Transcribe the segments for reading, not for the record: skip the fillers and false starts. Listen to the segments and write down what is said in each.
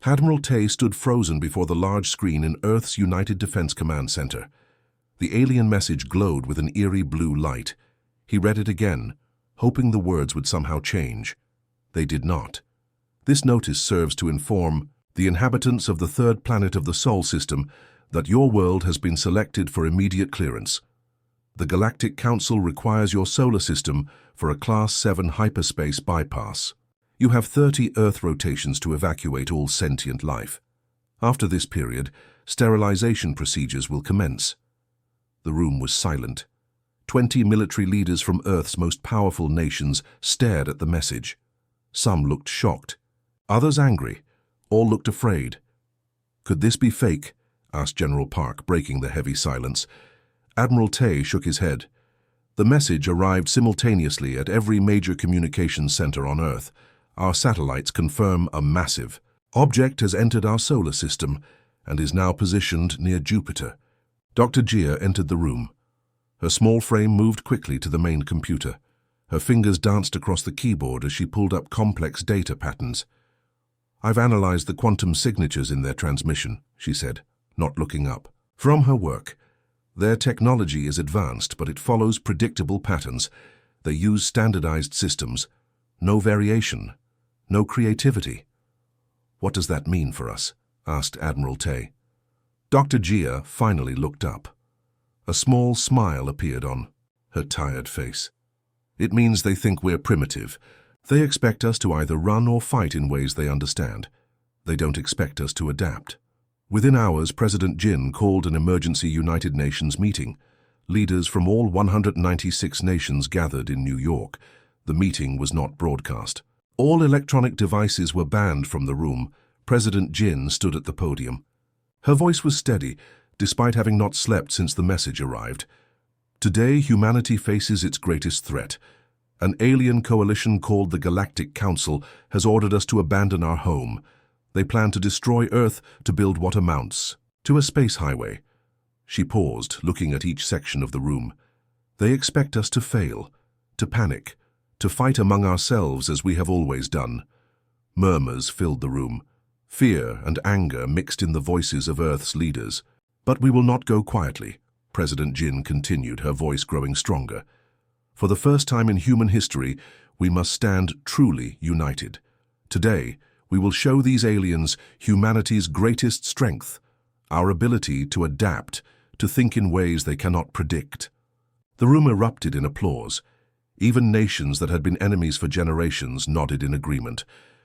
Admiral Tay stood frozen before the large screen in Earth's United Defense Command Center. The alien message glowed with an eerie blue light. He read it again, hoping the words would somehow change. They did not. This notice serves to inform the inhabitants of the third planet of the Sol system that your world has been selected for immediate clearance. The Galactic Council requires your solar system for a Class 7 hyperspace bypass. You have 30 Earth rotations to evacuate all sentient life. After this period, sterilization procedures will commence. The room was silent. 20 military leaders from Earth's most powerful nations stared at the message. Some looked shocked, others angry, all looked afraid. "Could this be fake?" asked General Park, breaking the heavy silence. Admiral Tay shook his head. The message arrived simultaneously at every major communications center on Earth. Our satellites confirm a massive object has entered our solar system and is now positioned near Jupiter. Dr. Gia entered the room. Her small frame moved quickly to the main computer. Her fingers danced across the keyboard as she pulled up complex data patterns. "I've analyzed the quantum signatures in their transmission," she said, not looking up. From her work, their technology is advanced, but it follows predictable patterns. They use standardized systems. No variation, no creativity. "What does that mean for us?" asked Admiral Tay. Dr. Gia finally looked up. A small smile appeared on her tired face. "It means they think we're primitive. They expect us to either run or fight in ways they understand. They don't expect us to adapt." Within hours, President Jin called an emergency United Nations meeting. Leaders from all 196 nations gathered in New York. The meeting was not broadcast. All electronic devices were banned from the room. President Jin stood at the podium. Her voice was steady, despite having not slept since the message arrived. "Today, humanity faces its greatest threat. An alien coalition called the Galactic Council has ordered us to abandon our home. They plan to destroy Earth to build what amounts to a space highway." She paused, looking at each section of the room. "They expect us to fail, to panic, to fight among ourselves as we have always done." Murmurs filled the room. Fear and anger mixed in the voices of Earth's leaders. "But we will not go quietly," President Jin continued, her voice growing stronger. "For the first time in human history, we must stand truly united. Today, we will show these aliens humanity's greatest strength, our ability to adapt, to think in ways they cannot predict." The room erupted in applause. Even nations that had been enemies for generations nodded in agreement.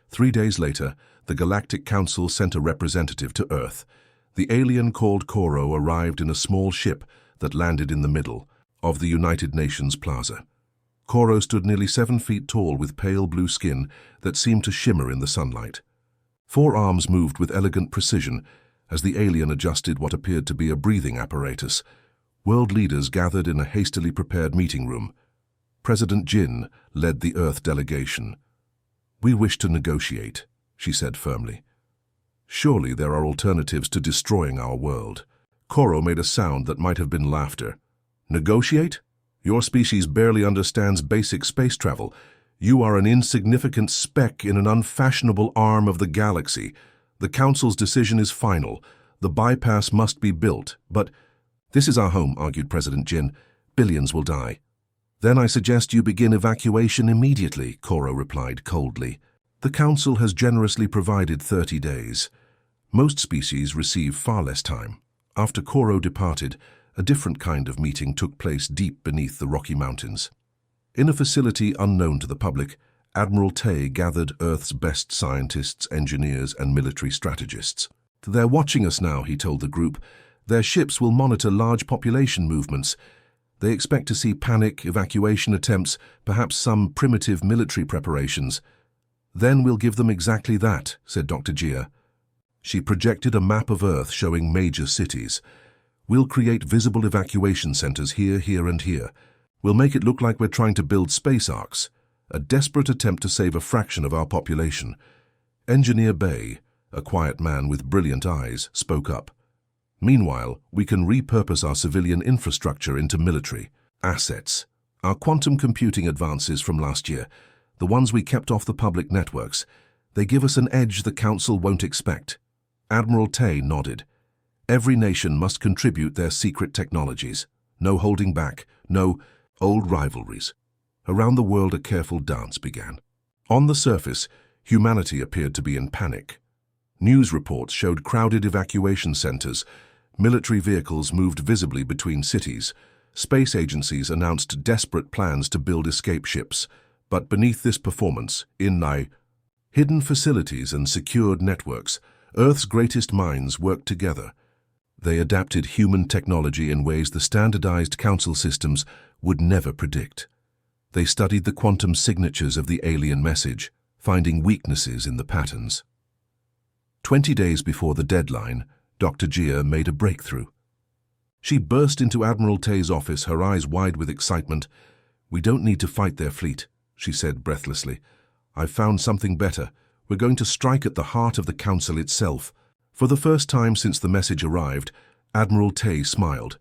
3 days later, the Galactic Council sent a representative to Earth. The alien called Koro arrived in a small ship that landed in the middle of the United Nations Plaza. Koro stood nearly 7 feet tall with pale blue skin that seemed to shimmer in the sunlight. 4 arms moved with elegant precision as the alien adjusted what appeared to be a breathing apparatus. World leaders gathered in a hastily prepared meeting room. President Jin led the Earth delegation. "We wish to negotiate," she said firmly. "Surely there are alternatives to destroying our world." Koro made a sound that might have been laughter. "Negotiate? Your species barely understands basic space travel. You are an insignificant speck in an unfashionable arm of the galaxy. The Council's decision is final. The bypass must be built, but—" "This is our home," argued President Jin. "Billions will die." "Then I suggest you begin evacuation immediately," Koro replied coldly. "The Council has generously provided 30 days. Most species receive far less time." After Koro departed, a different kind of meeting took place deep beneath the Rocky Mountains. In a facility unknown to the public, Admiral Tay gathered Earth's best scientists, engineers, and military strategists. "They're watching us now," he told the group. "Their ships will monitor large population movements. They expect to see panic, evacuation attempts, perhaps some primitive military preparations. Then we'll give them exactly that," said Dr. Gia. She projected a map of Earth showing major cities. "We'll create visible evacuation centers here, here, and here. We'll make it look like we're trying to build Space Orcs, a desperate attempt to save a fraction of our population." Engineer Bay, a quiet man with brilliant eyes, spoke up. "Meanwhile, we can repurpose our civilian infrastructure into military assets. Our quantum computing advances from last year, the ones we kept off the public networks, They give us an edge the Council won't expect. Admiral Tay nodded. Every nation must contribute their secret technologies. No holding back, no old rivalries. Around the world a careful dance began. On the surface, humanity appeared to be in panic. News reports showed crowded evacuation centers. Military vehicles moved visibly between cities. Space agencies announced desperate plans to build escape ships. But beneath this performance, in hidden facilities and secured networks, Earth's greatest minds worked together. They adapted human technology in ways the standardized Council systems would never predict. They studied the quantum signatures of the alien message, finding weaknesses in the patterns. 20 days before the deadline, Dr. Jia made a breakthrough. She burst into Admiral Tay's office, her eyes wide with excitement. "We don't need to fight their fleet," she said breathlessly. "I've found something better. We're going to strike at the heart of the Council itself." For the first time since the message arrived, Admiral Tay smiled.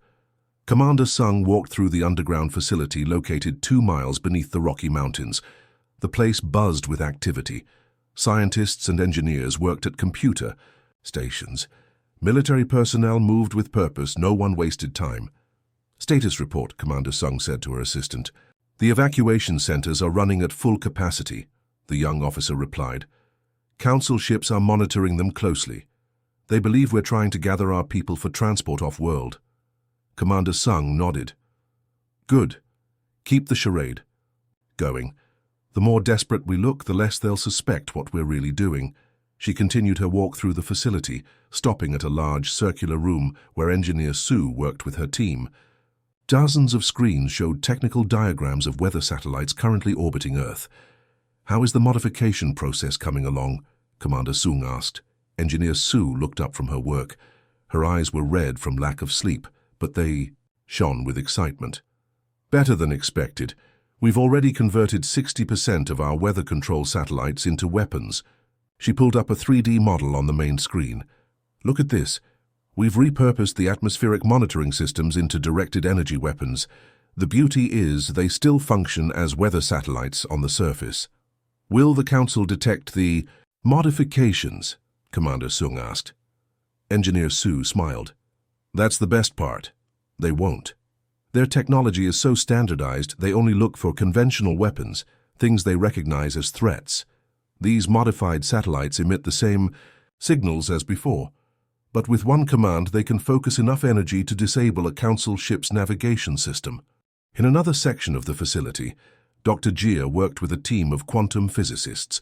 Commander Sung walked through the underground facility located 2 miles beneath the Rocky Mountains. The place buzzed with activity. Scientists and engineers worked at computer stations. Military personnel moved with purpose. No one wasted time. "Status report," Commander Sung said to her assistant. "The evacuation centers are running at full capacity," the young officer replied. "Council ships are monitoring them closely. They believe we're trying to gather our people for transport off-world." Commander Sung nodded. "Good. Keep the charade going. The more desperate we look, the less they'll suspect what we're really doing." She continued her walk through the facility, stopping at a large circular room where Engineer Sue worked with her team. Dozens of screens showed technical diagrams of weather satellites currently orbiting Earth. "How is the modification process coming along?" Commander Sung asked. Engineer Sue looked up from her work. Her eyes were red from lack of sleep, but they shone with excitement. "Better than expected. We've already converted 60% of our weather control satellites into weapons." She pulled up a 3D model on the main screen. "Look at this. We've repurposed the atmospheric monitoring systems into directed energy weapons. The beauty is they still function as weather satellites on the surface." "Will the Council detect the modifications?" Commander Sung asked. Engineer Sue smiled. "That's the best part. They won't. Their technology is so standardized they only look for conventional weapons, things they recognize as threats. These modified satellites emit the same signals as before, but with one command they can focus enough energy to disable a Council ship's navigation system." In another section of the facility, Dr. Jia worked with a team of quantum physicists.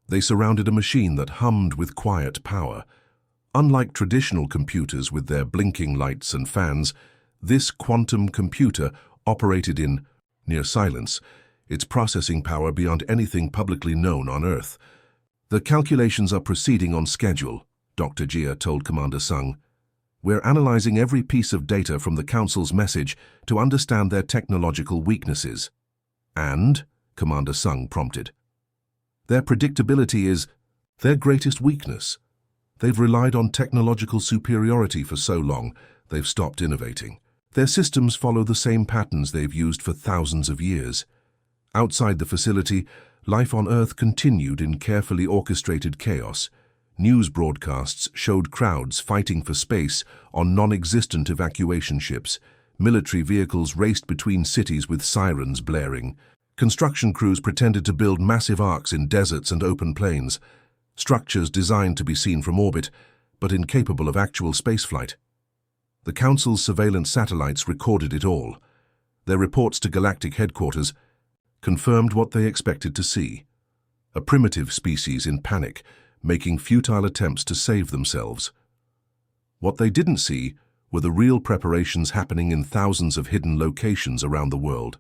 They surrounded a machine that hummed with quiet power. Unlike traditional computers with their blinking lights and fans, this quantum computer operated in near silence, its processing power beyond anything publicly known on Earth. "The calculations are proceeding on schedule," Dr. Jia told Commander Sung. "We're analyzing every piece of data from the Council's message to understand their technological weaknesses." "And?" Commander Sung prompted. "Their predictability is their greatest weakness. They've relied on technological superiority for so long, they've stopped innovating. Their systems follow the same patterns they've used for thousands of years." Outside the facility, life on Earth continued in carefully orchestrated chaos. News broadcasts showed crowds fighting for space on non-existent evacuation ships. Military vehicles raced between cities with sirens blaring. Construction crews pretended to build massive arcs in deserts and open plains, structures designed to be seen from orbit, but incapable of actual spaceflight. The Council's surveillance satellites recorded it all. Their reports to Galactic headquarters confirmed what they expected to see: a primitive species in panic, making futile attempts to save themselves. What they didn't see were the real preparations happening in thousands of hidden locations around the world.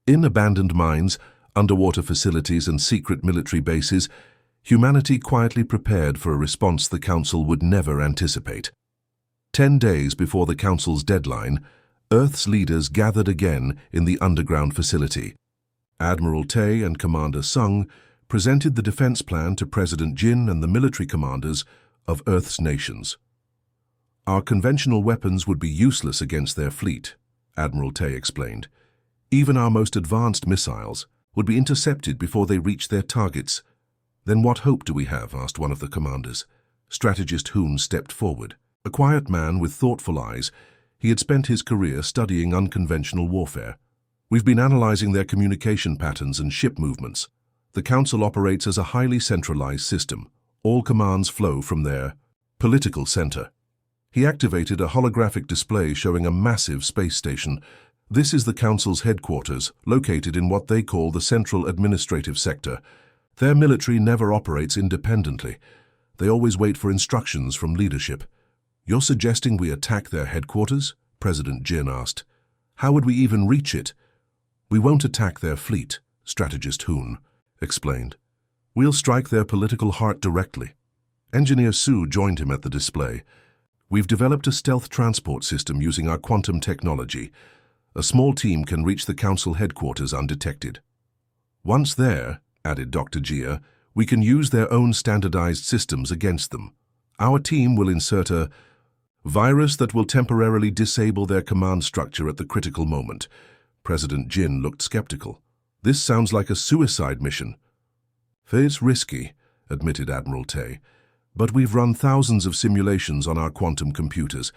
In abandoned mines, underwater facilities and secret military bases, humanity quietly prepared for a response the Council would never anticipate. 10 days before the Council's deadline, Earth's leaders gathered again in the underground facility. Admiral Tay and Commander Sung presented the defense plan to President Jin and the military commanders of Earth's nations. "Our conventional weapons would be useless against their fleet," Admiral Tay explained. "Even our most advanced missiles would be intercepted before they reach their targets. Then what hope do we have? Asked one of the commanders. Strategist Hoon stepped forward. A quiet man with thoughtful eyes, he had spent his career studying unconventional warfare. We've been analyzing their communication patterns and ship movements. The Council operates as a highly centralized system. All commands flow from their political center. He activated a holographic display showing a massive space station. This is the Council's headquarters, located in what they call the Central Administrative Sector. Their military never operates independently. They always wait for instructions from leadership. You're suggesting we attack their headquarters? President Jin asked. How would we even reach it? We won't attack their fleet, Strategist Hoon explained. We'll strike their political heart directly. Engineer Su joined him at the display. We've developed a stealth transport system using our quantum technology. A small team can reach the Council headquarters undetected. Once there, added Dr. Jia, we can use their own standardized systems against them. Our team will insert a virus that will temporarily disable their command structure at the critical moment. President Jin looked skeptical. This sounds like a suicide mission. It's risky, admitted Admiral Tay, but we've run thousands of simulations on our quantum computers.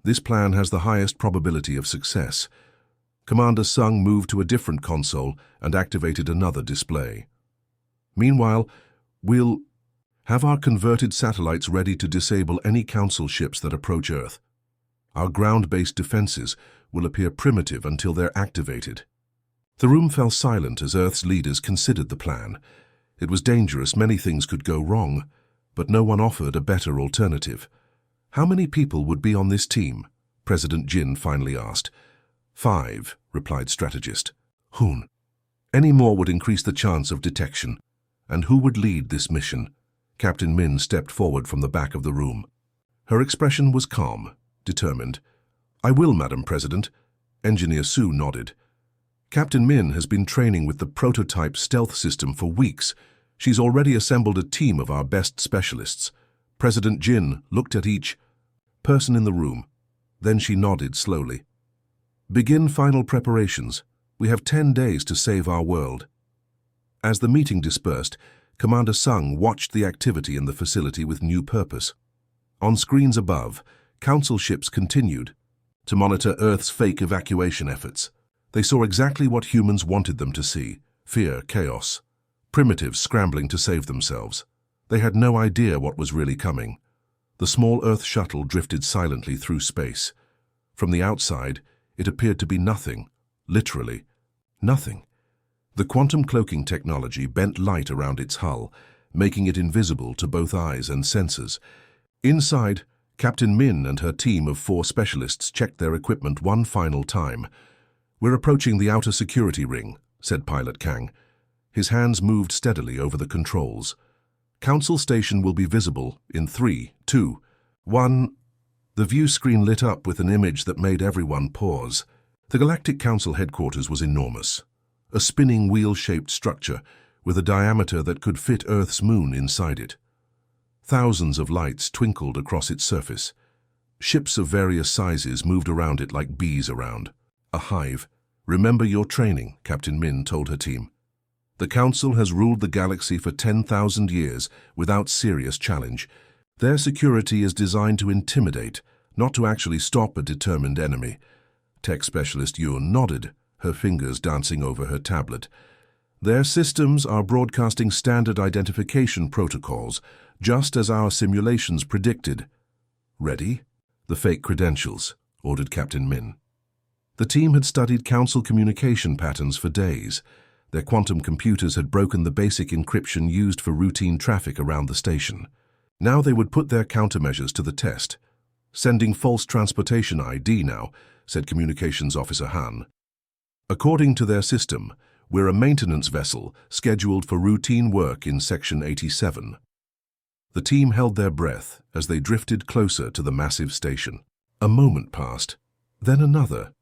This plan has the highest probability of success. Commander Sung moved to a different console and activated another display. Meanwhile, we'll have our converted satellites ready to disable any Council ships that approach Earth. Our ground-based defenses will appear primitive until they're activated. The room fell silent as Earth's leaders considered the plan. It was dangerous, many things could go wrong, but no one offered a better alternative. How many people would be on this team? President Jin finally asked. 5, replied strategist Hoon. Any more would increase the chance of detection. And who would lead this mission? Captain Min stepped forward from the back of the room. Her expression was calm, determined. I will, Madam President. Engineer Su nodded. Captain Min has been training with the prototype stealth system for weeks. She's already assembled a team of our best specialists. President Jin looked at each person in the room. Then she nodded slowly. Begin final preparations. We have 10 days to save our world. As the meeting dispersed, Commander Sung watched the activity in the facility with new purpose. On screens above, Council ships continued to monitor Earth's fake evacuation efforts. They saw exactly what humans wanted them to see: fear, chaos. Primitives scrambling to save themselves. They had no idea what was really coming. The small Earth shuttle drifted silently through space. From the outside, it appeared to be nothing, literally nothing. The quantum cloaking technology bent light around its hull, making it invisible to both eyes and senses. Inside, Captain Min and her team of 4 specialists checked their equipment one final time. We're approaching the outer security ring, said Pilot Kang. His hands moved steadily over the controls. Council station will be visible in 3, 2, 1. The view screen lit up with an image that made everyone pause. The Galactic Council headquarters was enormous. A spinning wheel-shaped structure with a diameter that could fit Earth's moon inside it. Thousands of lights twinkled across its surface. Ships of various sizes moved around it like bees around a hive. Remember your training, Captain Min told her team. The Council has ruled the galaxy for 10,000 years without serious challenge. Their security is designed to intimidate, not to actually stop a determined enemy. Tech specialist Yun nodded, her fingers dancing over her tablet. Their systems are broadcasting standard identification protocols, just as our simulations predicted. Ready? The fake credentials, ordered Captain Min. The team had studied Council communication patterns for days. Their quantum computers had broken the basic encryption used for routine traffic around the station. Now they would put their countermeasures to the test. Sending false transportation ID now, said Communications Officer Han. According to their system, we're a maintenance vessel scheduled for routine work in Section 87. The team held their breath as they drifted closer to the massive station. A moment passed, then another.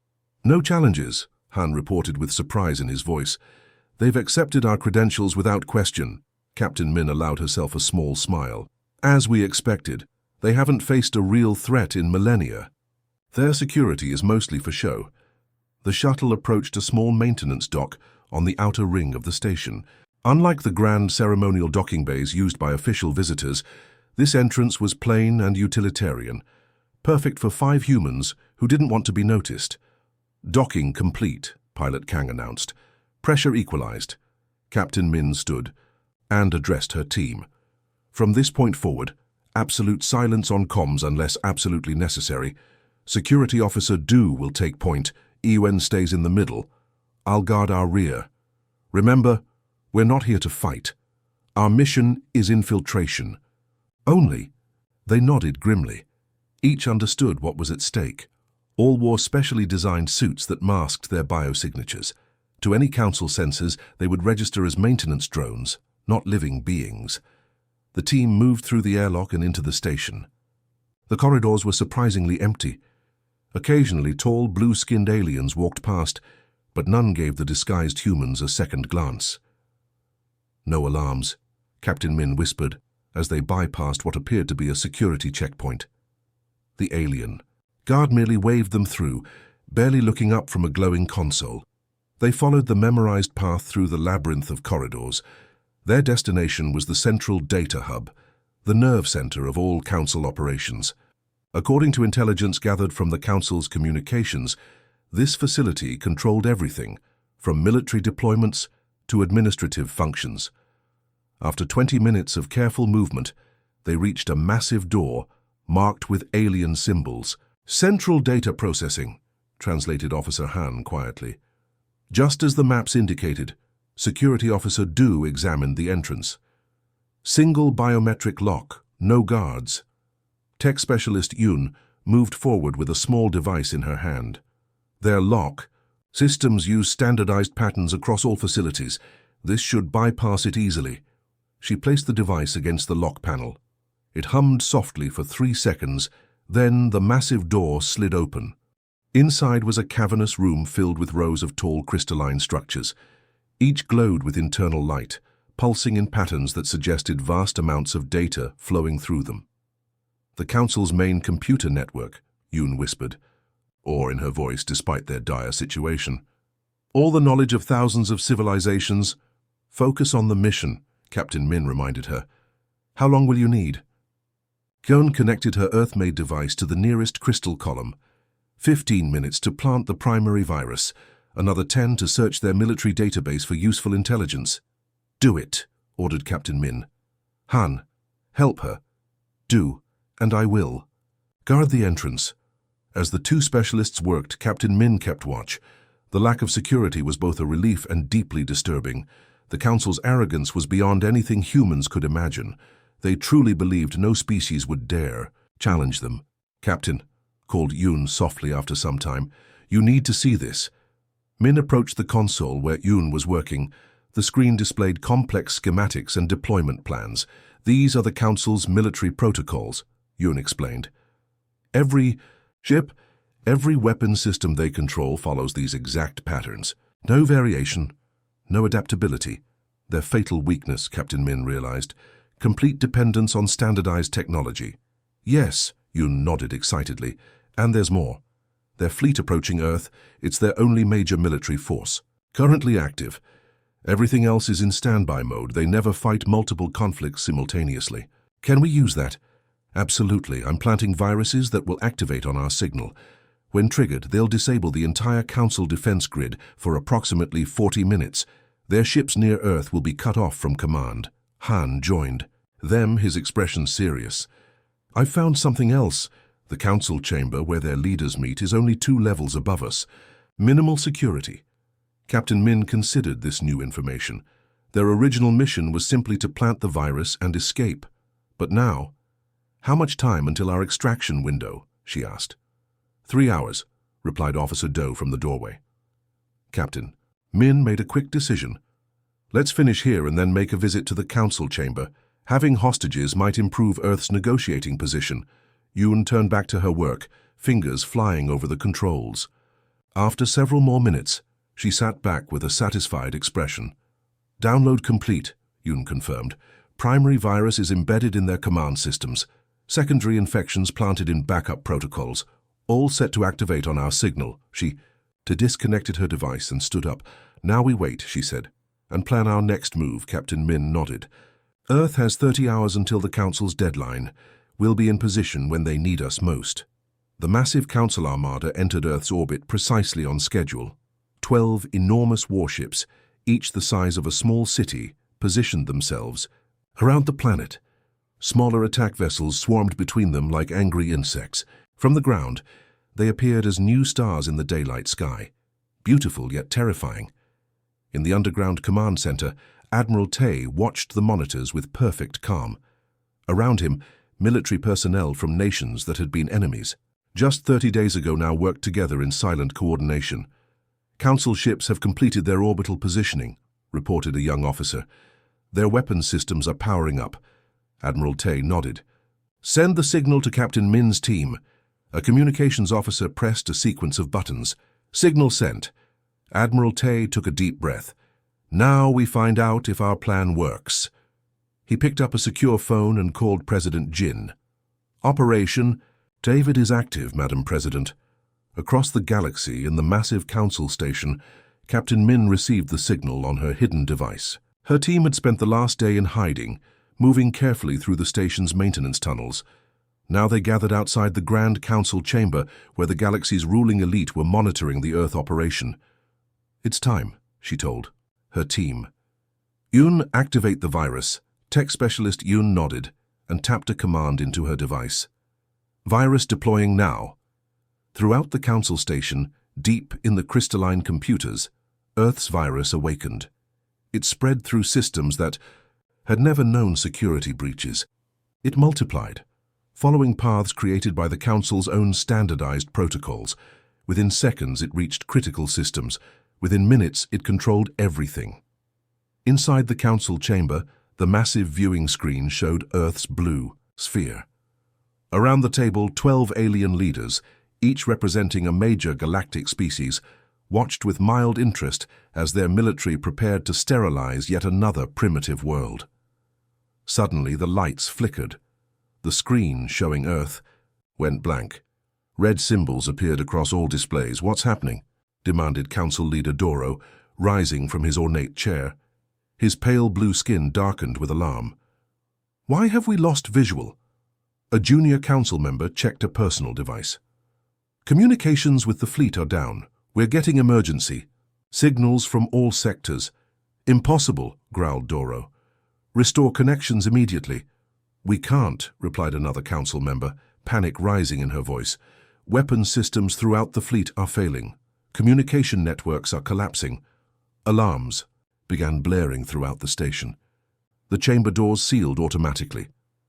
No challenges, Han reported with surprise in his voice. They've accepted our credentials without question. Captain Min allowed herself a small smile. As we expected, they haven't faced a real threat in millennia. Their security is mostly for show. The shuttle approached a small maintenance dock on the outer ring of the station. Unlike the grand ceremonial docking bays used by official visitors, this entrance was plain and utilitarian, perfect for 5 humans who didn't want to be noticed. "Docking complete," Pilot Kang announced. "Pressure equalized." Captain Min stood and addressed her team. "From this point forward, absolute silence on comms unless absolutely necessary. Security Officer Du will take point, Ewen stays in the middle. I'll guard our rear. Remember, we're not here to fight. Our mission is infiltration." "Only?" They nodded grimly. Each understood what was at stake. All wore specially designed suits that masked their biosignatures. To any council sensors, they would register as maintenance drones, not living beings. The team moved through the airlock and into the station. The corridors were surprisingly empty. Occasionally, tall, blue-skinned aliens walked past, but none gave the disguised humans a second glance. "No alarms," Captain Min whispered, as they bypassed what appeared to be a security checkpoint. The alien guard merely waved them through, barely looking up from a glowing console. They followed the memorized path through the labyrinth of corridors. Their destination was the central data hub, the nerve center of all council operations. According to intelligence gathered from the council's communications, this facility controlled everything, from military deployments to administrative functions. After 20 minutes of careful movement, they reached a massive door marked with alien symbols. "Central Data Processing," translated Officer Han quietly. Just as the maps indicated, Security Officer Du examined the entrance. "Single biometric lock, no guards." Tech Specialist Yun moved forward with a small device in her hand. "Their lock. Systems use standardized patterns across all facilities. This should bypass it easily." She placed the device against the lock panel. It hummed softly for 3 seconds, then the massive door slid open. Inside was a cavernous room filled with rows of tall crystalline structures. Each glowed with internal light, pulsing in patterns that suggested vast amounts of data flowing through them. "The Council's main computer network," Yoon whispered, awe in her voice despite their dire situation. "All the knowledge of thousands of civilizations. Focus on the mission," Captain Min reminded her. "How long will you need?" Kyun connected her Earth-made device to the nearest crystal column. 15 minutes to plant the primary virus, another 10 to search their military database for useful intelligence. "Do it," ordered Captain Min. "Han, help her." "Do, and I will. Guard the entrance." As the 2 specialists worked, Captain Min kept watch. The lack of security was both a relief and deeply disturbing. The Council's arrogance was beyond anything humans could imagine. They truly believed no species would dare challenge them. "Captain," called Yoon softly after some time, "you need to see this." Min approached the console where Yoon was working. The screen displayed complex schematics and deployment plans. "These are the Council's military protocols," Yoon explained. "Every ship, every weapon system they control follows these exact patterns. No variation, no adaptability. Their fatal weakness," Captain Min realized. "Complete dependence on standardized technology." "Yes," Yoon nodded excitedly. "And there's more. Their fleet approaching Earth, it's their only major military force. Currently active. Everything else is in standby mode. They never fight multiple conflicts simultaneously." "Can we use that?" "Absolutely. I'm planting viruses that will activate on our signal. When triggered, they'll disable the entire Council defense grid for approximately 40 minutes. Their ships near Earth will be cut off from command." Han joined. Them, his expression serious. "I've found something else. The council chamber where their leaders meet is only 2 levels above us. Minimal security." Captain Min considered this new information. Their original mission was simply to plant the virus and escape. But now, "How much time until our extraction window?" she asked. 3 hours, replied Officer Do from the doorway. Captain Min made a quick decision. "Let's finish here and then make a visit to the council chamber. Having hostages might improve Earth's negotiating position." Yoon turned back to her work, fingers flying over the controls. After several more minutes, she sat back with a satisfied expression. "Download complete," Yoon confirmed. "Primary virus is embedded in their command systems. Secondary infections planted in backup protocols. All set to activate on our signal." She disconnected her device and stood up. "Now we wait," she said. "And plan our next move," Captain Min nodded. "Earth has 30 hours until the Council's deadline. We'll be in position when they need us most." The massive Council armada entered Earth's orbit precisely on schedule. 12 enormous warships, each the size of a small city, positioned themselves around the planet. Smaller attack vessels swarmed between them like angry insects. From the ground, they appeared as new stars in the daylight sky, beautiful yet terrifying. In the underground command center, Admiral Tay watched the monitors with perfect calm. Around him, military personnel from nations that had been enemies, just 30 days ago, now worked together in silent coordination. "Council ships have completed their orbital positioning," reported a young officer. "Their weapons systems are powering up." Admiral Tay nodded. "Send the signal to Captain Min's team." A communications officer pressed a sequence of buttons. Signal sent. Admiral Tay took a deep breath. "Now we find out if our plan works." He picked up a secure phone and called President Jin. "Operation, David is active, Madam President." Across the galaxy, in the massive Council station, Captain Min received the signal on her hidden device. Her team had spent the last day in hiding, moving carefully through the station's maintenance tunnels. Now they gathered outside the Grand Council chamber, where the galaxy's ruling elite were monitoring the Earth operation. "It's time," she told her team. "Yoon, activate the virus." Tech specialist Yoon nodded and tapped a command into her device. "Virus deploying now." Throughout the Council station, deep in the crystalline computers, Earth's virus awakened. It spread through systems that had never known security breaches. It multiplied, following paths created by the Council's own standardized protocols. Within seconds, it reached critical systems. Within minutes, it controlled everything. Inside the Council chamber, the massive viewing screen showed Earth's blue sphere. Around the table, 12 alien leaders, each representing a major galactic species, watched with mild interest as their military prepared to sterilize yet another primitive world. Suddenly, the lights flickered. The screen showing Earth went blank. Red symbols appeared across all displays. "What's happening?" demanded Council Leader Doro, rising from his ornate chair. His pale blue skin darkened with alarm. "Why have we lost visual?" A junior council member checked a personal device. "Communications with the fleet are down. We're getting emergency signals from all sectors." "Impossible," growled Doro. "Restore connections immediately." "We can't," replied another council member, panic rising in her voice. "Weapons systems throughout the fleet are failing. Communication networks are collapsing." Alarms began blaring throughout the station. The chamber doors sealed automatically,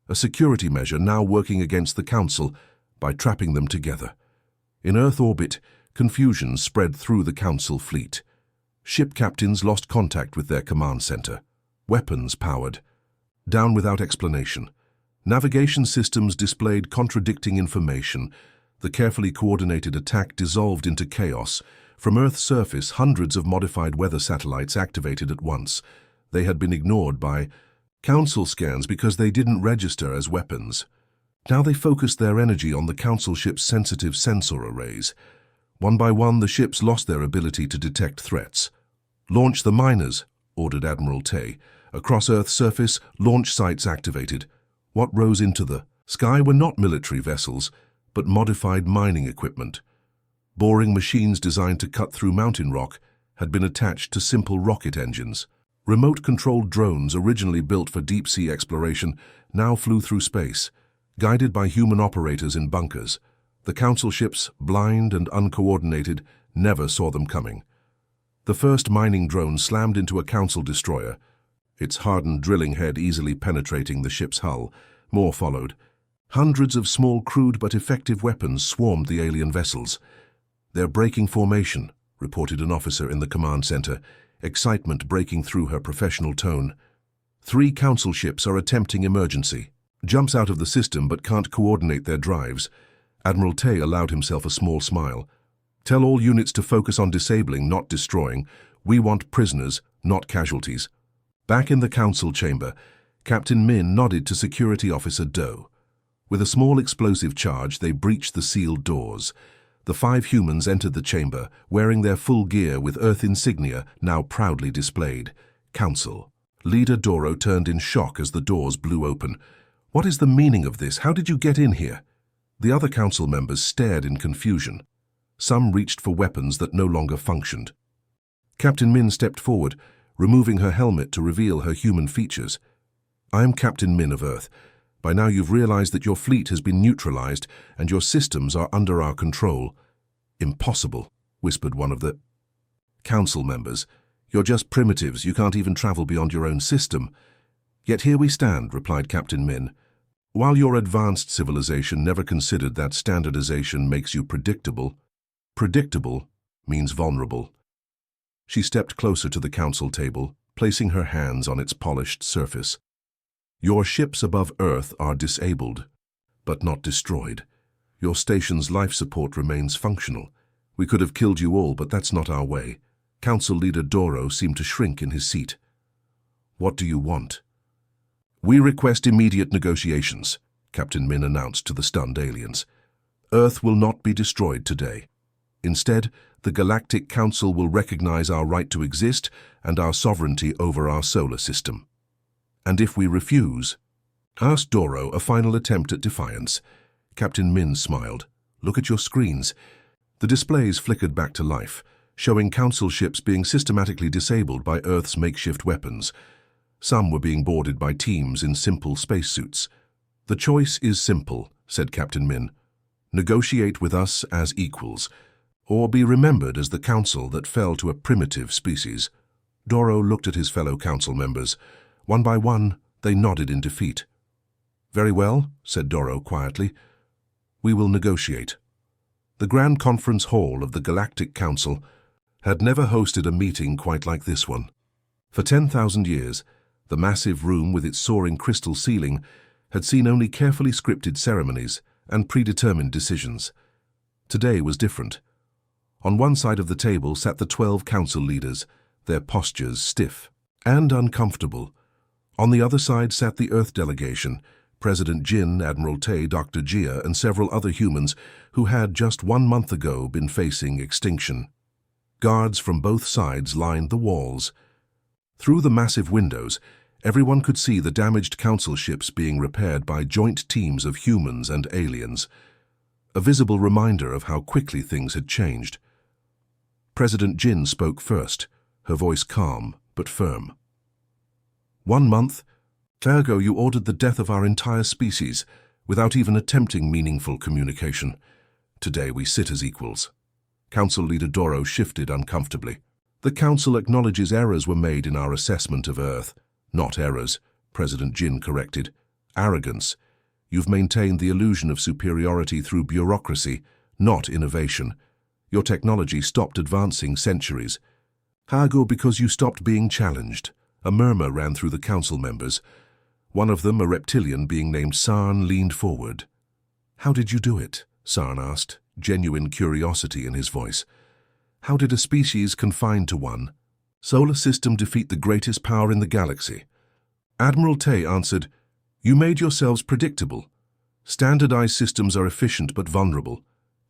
a security measure now working against the Council by trapping them together. In Earth orbit, confusion spread through the Council fleet. Ship captains lost contact with their command center. Weapons powered down without explanation. Navigation systems displayed contradicting information. The carefully coordinated attack dissolved into chaos. From Earth's surface, hundreds of modified weather satellites activated at once. They had been ignored by Council scans because they didn't register as weapons. Now they focused their energy on the Council ship's sensitive sensor arrays. One by one, the ships lost their ability to detect threats. "Launch the miners," ordered Admiral Tay. Across Earth's surface, launch sites activated. What rose into the sky were not military vessels, but modified mining equipment. Boring machines designed to cut through mountain rock had been attached to simple rocket engines. Remote-controlled drones originally built for deep-sea exploration now flew through space, guided by human operators in bunkers. The Council ships, blind and uncoordinated, never saw them coming. The first mining drone slammed into a Council destroyer, its hardened drilling head easily penetrating the ship's hull. More followed. Hundreds of small, crude but effective weapons swarmed the alien vessels. "They're breaking formation," reported an officer in the command center, excitement breaking through her professional tone. "3 Council ships are attempting emergency. Jumps out of the system but can't coordinate their drives." Admiral Tay allowed himself a small smile. "Tell all units to focus on disabling, not destroying. We want prisoners, not casualties." Back in the Council chamber, Captain Min nodded to Security Officer Do. With a small explosive charge, they breached the sealed doors. The 5 humans entered the chamber, wearing their full gear with Earth insignia now proudly displayed. Council. Leader Doro turned in shock as the doors blew open. What is the meaning of this? How did you get in here? The other council members stared in confusion. Some reached for weapons that no longer functioned. Captain Min stepped forward, removing her helmet to reveal her human features. I am Captain Min of Earth. By now you've realized that your fleet has been neutralized and your systems are under our control. Impossible, whispered one of the council members. You're just primitives, you can't even travel beyond your own system. Yet here we stand, replied Captain Min. While your advanced civilization never considered that standardization makes you predictable, predictable means vulnerable. She stepped closer to the council table, placing her hands on its polished surface. Your ships above Earth are disabled, but not destroyed. Your station's life support remains functional. We could have killed you all, but that's not our way. Council Leader Doro seemed to shrink in his seat. What do you want? We request immediate negotiations, Captain Min announced to the stunned aliens. Earth will not be destroyed today. Instead, the Galactic Council will recognize our right to exist and our sovereignty over our solar system. And if we refuse? Asked Doro, a final attempt at defiance. Captain Min smiled. Look at your screens. The displays flickered back to life, showing council ships being systematically disabled by Earth's makeshift weapons. Some were being boarded by teams in simple spacesuits. The choice is simple, said Captain Min. Negotiate with us as equals, or be remembered as the council that fell to a primitive species. Doro looked at his fellow council members. One by one, they nodded in defeat. Very well, said Doro quietly. We will negotiate. The Grand Conference Hall of the Galactic Council had never hosted a meeting quite like this one. For 10,000 years, the massive room with its soaring crystal ceiling had seen only carefully scripted ceremonies and predetermined decisions. Today was different. On one side of the table sat the 12 council leaders, their postures stiff and uncomfortable. On the other side sat the Earth delegation, President Jin, Admiral Tay, Dr. Jia, and several other humans who had just 1 month ago been facing extinction. Guards from both sides lined the walls. Through the massive windows, everyone could see the damaged council ships being repaired by joint teams of humans and aliens, a visible reminder of how quickly things had changed. President Jin spoke first, her voice calm but firm. 1 month, ergo you ordered the death of our entire species, without even attempting meaningful communication. Today we sit as equals. Council Leader Doro shifted uncomfortably. The Council acknowledges errors were made in our assessment of Earth. Not errors, President Jin corrected. Arrogance. You've maintained the illusion of superiority through bureaucracy, not innovation. Your technology stopped advancing centuries. Ergo because you stopped being challenged. A murmur ran through the council members. One of them, a reptilian being named Sarn, leaned forward. How did you do it? Sarn asked, genuine curiosity in his voice. How did a species confined to one solar system defeat the greatest power in the galaxy? Admiral Tay answered, You made yourselves predictable. Standardized systems are efficient but vulnerable.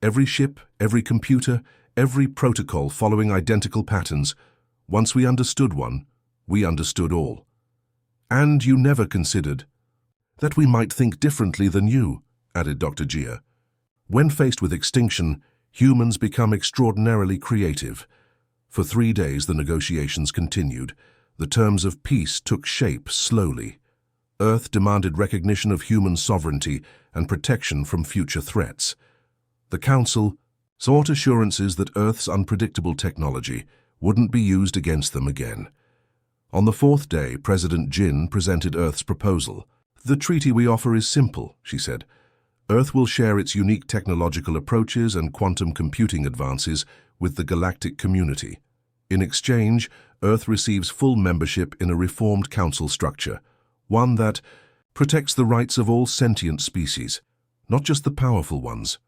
Every ship, every computer, every protocol following identical patterns. Once we understood one, we understood all. And you never considered that we might think differently than you, added Dr. Jia. When faced with extinction, humans become extraordinarily creative. For 3 days the negotiations continued. The terms of peace took shape slowly. Earth demanded recognition of human sovereignty and protection from future threats. The Council sought assurances that Earth's unpredictable technology wouldn't be used against them again. On the 4th day, President Jin presented Earth's proposal. The treaty we offer is simple, she said. Earth will share its unique technological approaches and quantum computing advances with the galactic community. In exchange, Earth receives full membership in a reformed council structure, one that protects the rights of all sentient species, not just the powerful ones.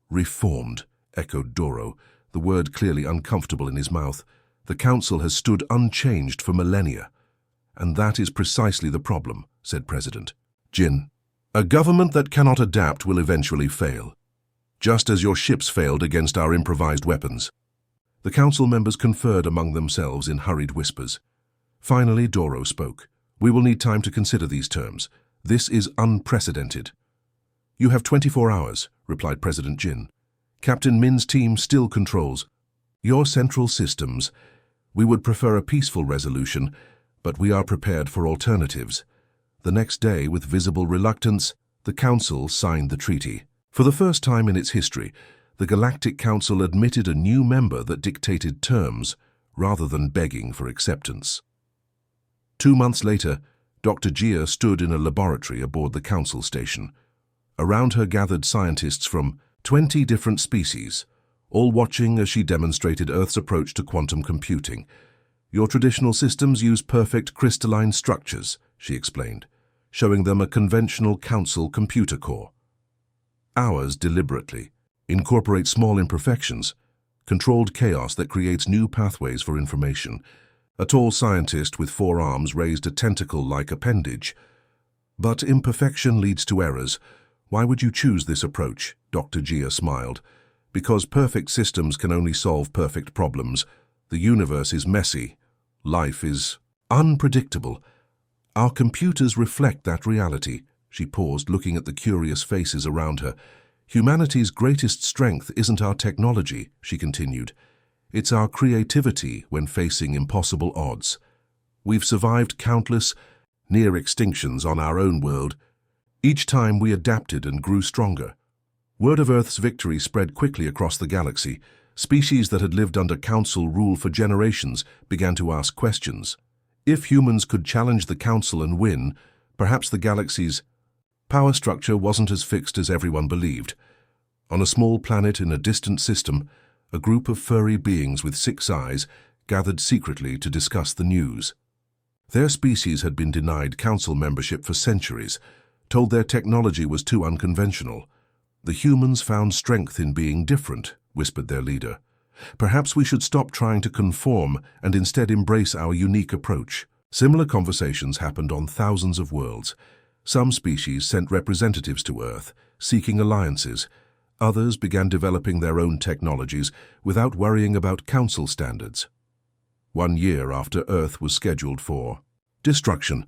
Reformed, echoed Doro, the word clearly uncomfortable in his mouth. The Council has stood unchanged for millennia. And that is precisely the problem, said President Jin. A government that cannot adapt will eventually fail, just as your ships failed against our improvised weapons. The Council members conferred among themselves in hurried whispers. Finally, Doro spoke. "We will need time to consider these terms. This is unprecedented." "You have 24 hours," replied President Jin. "Captain Min's team still controls your central systems. We would prefer a peaceful resolution, but we are prepared for alternatives." The next day, with visible reluctance, the Council signed the treaty. For the first time in its history, the Galactic Council admitted a new member that dictated terms rather than begging for acceptance. 2 months later, Dr. Jia stood in a laboratory aboard the Council station. Around her gathered scientists from 20 different species, all watching as she demonstrated Earth's approach to quantum computing. "Your traditional systems use perfect crystalline structures," she explained, showing them a conventional Council computer core. "Ours deliberately incorporate small imperfections, controlled chaos that creates new pathways for information." A tall scientist with 4 arms raised a tentacle-like appendage. "But imperfection leads to errors. Why would you choose this approach?" Dr. Jia smiled. "Because perfect systems can only solve perfect problems. The universe is messy. Life is unpredictable. Our computers reflect that reality." She paused, looking at the curious faces around her. "Humanity's greatest strength isn't our technology," she continued. "It's our creativity when facing impossible odds. We've survived countless near extinctions on our own world. Each time we adapted and grew stronger." Word of Earth's victory spread quickly across the galaxy. Species that had lived under Council rule for generations began to ask questions. If humans could challenge the Council and win, perhaps the galaxy's power structure wasn't as fixed as everyone believed. On a small planet in a distant system, a group of furry beings with 6 eyes gathered secretly to discuss the news. Their species had been denied Council membership for centuries, told their technology was too unconventional. "The humans found strength in being different," whispered their leader. "Perhaps we should stop trying to conform and instead embrace our unique approach." Similar conversations happened on thousands of worlds. Some species sent representatives to Earth, seeking alliances. Others began developing their own technologies without worrying about Council standards. 1 year after Earth was scheduled for destruction,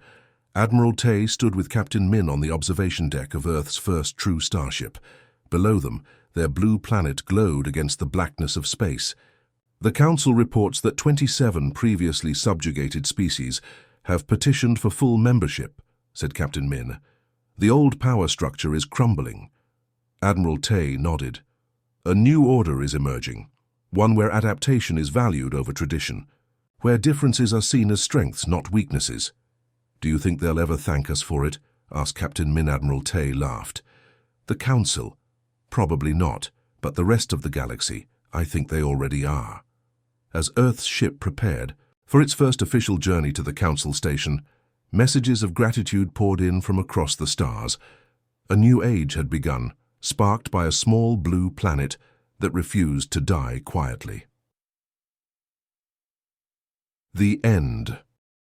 Admiral Tay stood with Captain Min on the observation deck of Earth's first true starship. Below them, their blue planet glowed against the blackness of space. "The Council reports that 27 previously subjugated species have petitioned for full membership," said Captain Min. "The old power structure is crumbling." Admiral Tay nodded. "A new order is emerging, one where adaptation is valued over tradition, where differences are seen as strengths, not weaknesses." "Do you think they'll ever thank us for it?" asked Captain Min. Admiral Tay laughed. "The Council? Probably not, but the rest of the galaxy, I think they already are." As Earth's ship prepared for its first official journey to the Council station, messages of gratitude poured in from across the stars. A new age had begun, sparked by a small blue planet that refused to die quietly. The end.